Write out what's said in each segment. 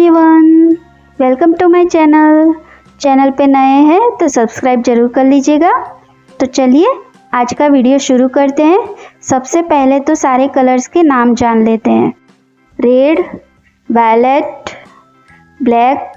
Everyone, welcome to my channel पे नए हैं तो सब्सक्राइब जरूर कर लीजिएगा। तो चलिए आज का वीडियो शुरू करते हैं। सबसे पहले तो सारे कलर्स के नाम जान लेते हैं। Red, violet, black,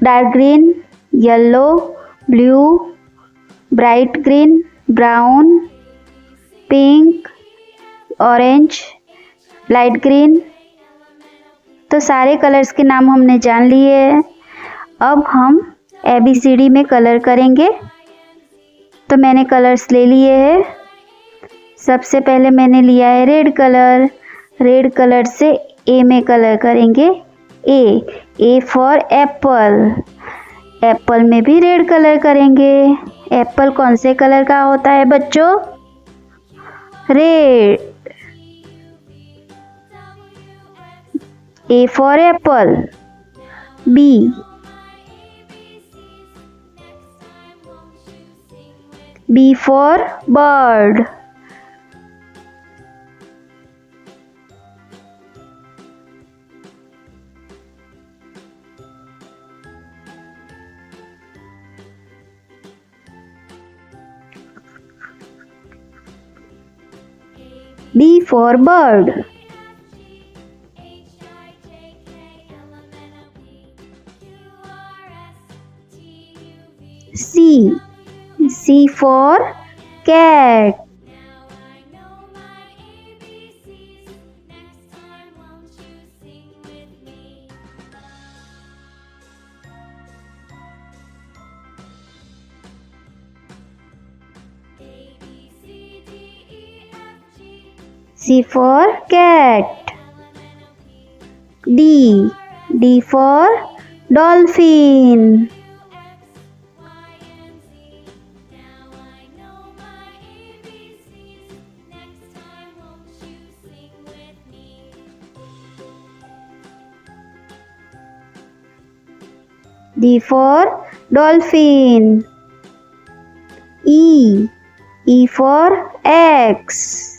dark green, yellow, blue, bright green, brown, pink, orange, light green. तो सारे कलर्स के नाम हमने जान लिए हैं। अब हम ABCD में कलर करेंगे। तो मैंने कलर्स ले लिए हैं। सबसे पहले मैंने लिया है रेड कलर। रेड कलर से A में कलर करेंगे। A for Apple. एप्पल में भी रेड कलर करेंगे। एप्पल कौन से कलर का होता है बच्चों? Red. A for apple. B. B for bird. B for bird. C for cat. C for cat. D for dolphin. D for dolphin. E for X.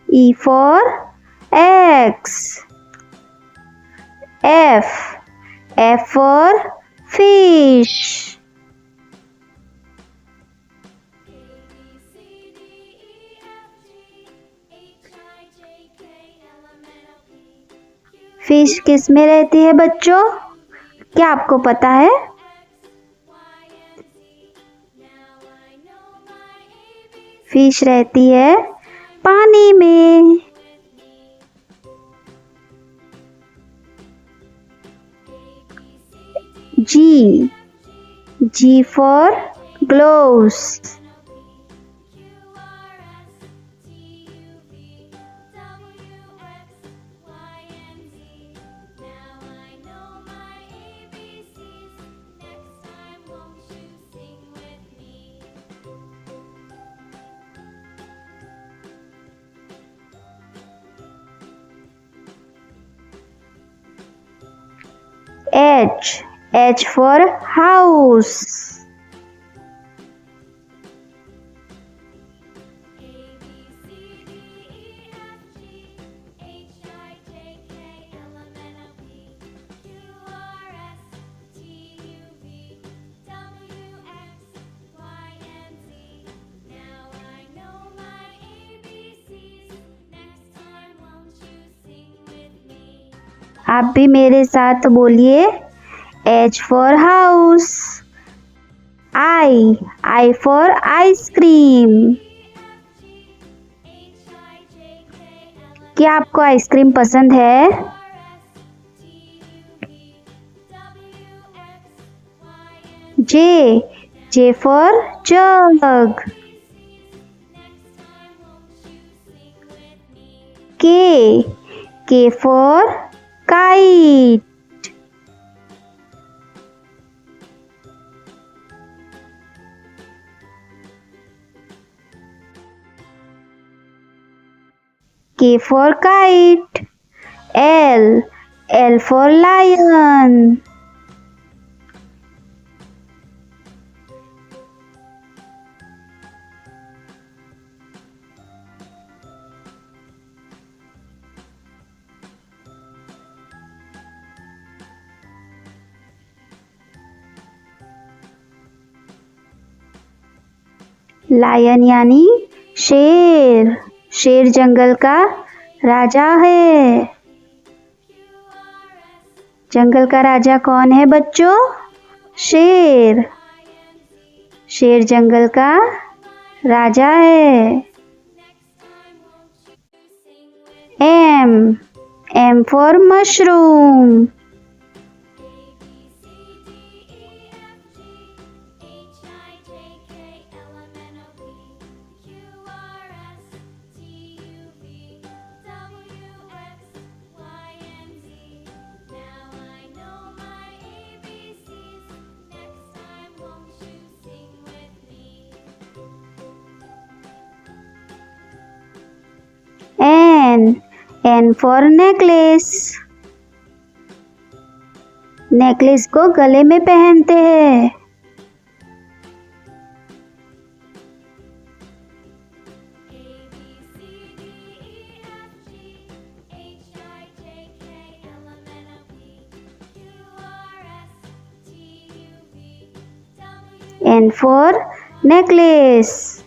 E for X. F for fish. Fish किस में रहती है बच्चों? क्या आपको पता है? Fish रहती है पानी में। G for gloves. H for house. आप भी मेरे साथ बोलिए। H for house. I for ice cream. क्या आपको आइसक्रीम पसंद है? J for jug. K for kite. K for kite. L. L for lion. Lion यानी शेर। शेर जंगल का राजा है। जंगल का राजा कौन है बच्चों? शेर। शेर जंगल का राजा है। M. M for mushroom. N. N for necklace. Necklace को गले में पहनते हैं। N for necklace.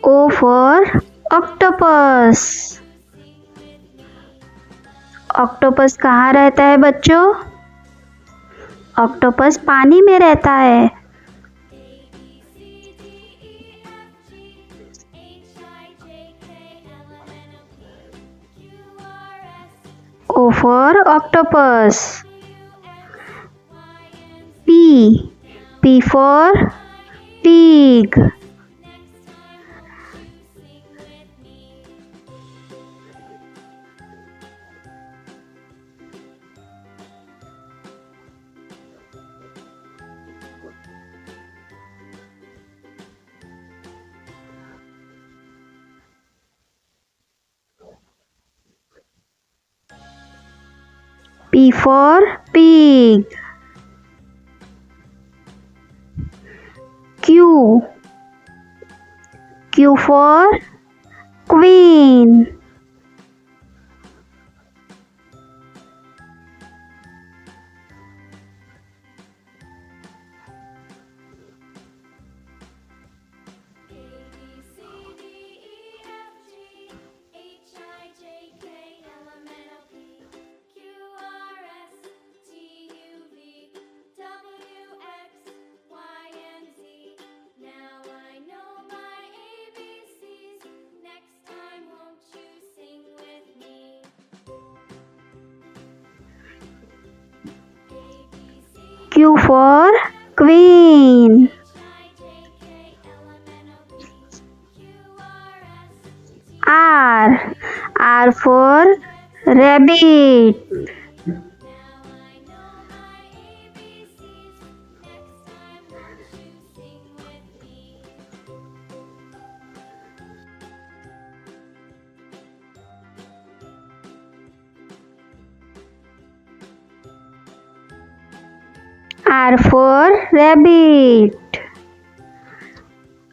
O for octopus. Octopus कहाँ रहता है बच्चों? ऑक्टोपस पानी में रहता है। O for octopus. P. P for pig. P for pig. Q. Q for queen. Q for queen. R. R for rabbit. R for rabbit.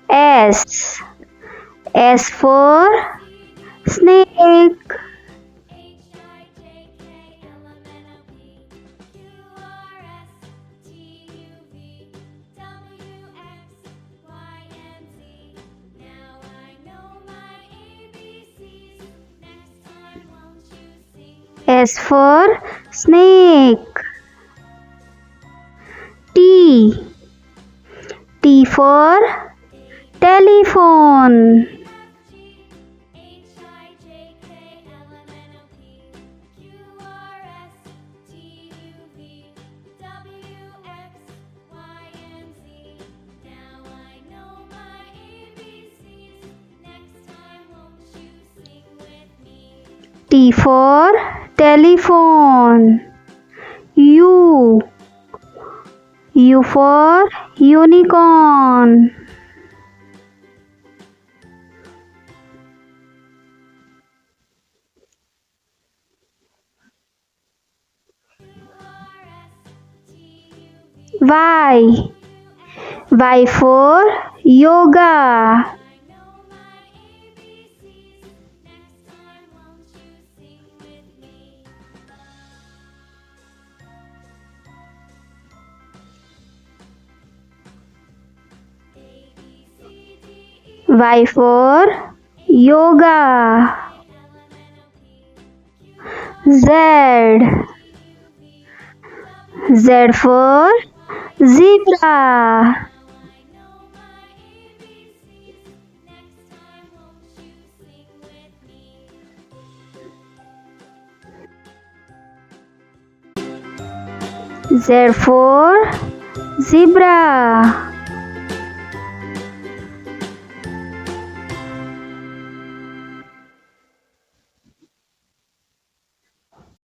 S. S for snake. S for snake. T. T for telephone. T for telephone. U. U for unicorn. Y. Y for yoga. Y for yoga. Z. Z for zebra. Z for zebra.